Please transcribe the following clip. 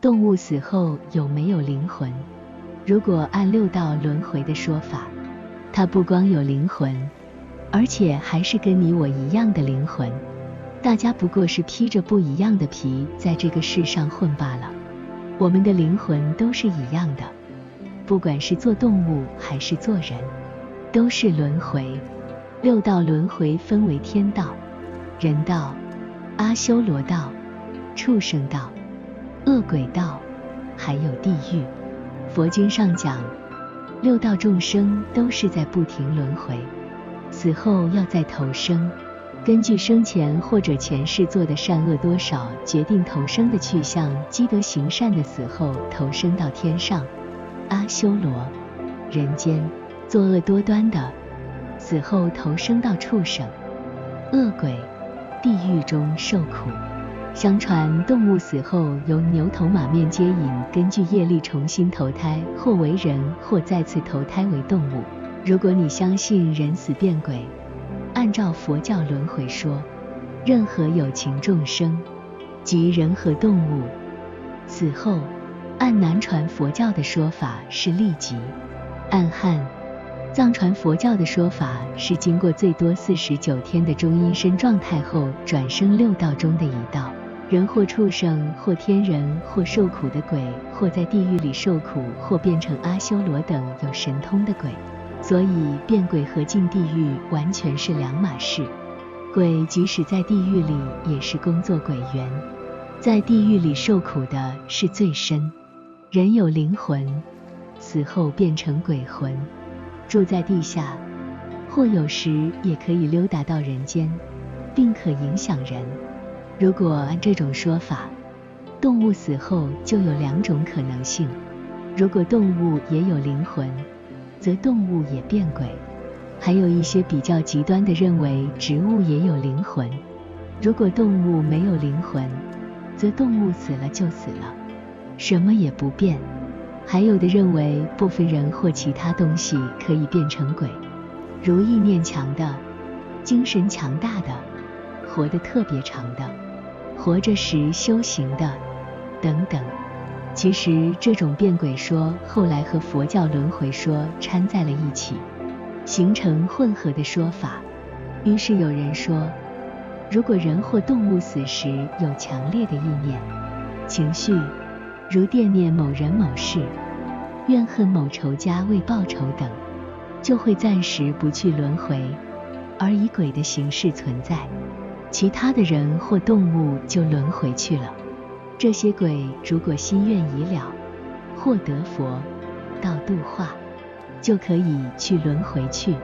动物死后有没有灵魂？如果按六道轮回的说法，它不光有灵魂，而且还是跟你我一样的灵魂。大家不过是披着不一样的皮，在这个世上混罢了。我们的灵魂都是一样的，不管是做动物还是做人，都是轮回。六道轮回分为天道、人道、阿修罗道、畜生道、恶鬼道，还有地狱。佛经上讲，六道众生都是在不停轮回，死后要再投生，根据生前或者前世做的善恶多少，决定投生的去向。积德行善的死后投生到天上、阿修罗、人间；作恶多端的死后投生到畜生、恶鬼、地狱中受苦。相传动物死后由牛头马面接引，根据业力重新投胎，或为人，或再次投胎为动物。如果你相信人死变鬼，按照佛教轮回说，任何有情众生及人和动物死后，按南传佛教的说法是立即；按汉藏传佛教的说法是经过最多49天的中阴身状态后，转生六道中的一道。人或畜生，或天人，或受苦的鬼，或在地狱里受苦，或变成阿修罗等有神通的鬼。所以变鬼和进地狱完全是两码事。鬼即使在地狱里也是工作鬼缘，在地狱里受苦的是最深。人有灵魂，死后变成鬼魂，住在地下，或有时也可以溜达到人间，并可影响人。如果按这种说法，动物死后就有两种可能性：如果动物也有灵魂，则动物也变鬼；还有一些比较极端的认为植物也有灵魂，如果动物没有灵魂，则动物死了就死了，什么也不变。还有的认为部分人或其他东西可以变成鬼，如意念强的、精神强大的、活得特别长的、活着时修行的等等。其实这种变鬼说后来和佛教轮回说掺在了一起，形成混合的说法。于是有人说，如果人或动物死时有强烈的意念、情绪，如惦念某人某事，怨恨某仇家为报仇等，就会暂时不去轮回，而以鬼的形式存在，其他的人或动物就轮回去了。这些鬼如果心愿已了，或得佛道度化，就可以去轮回去。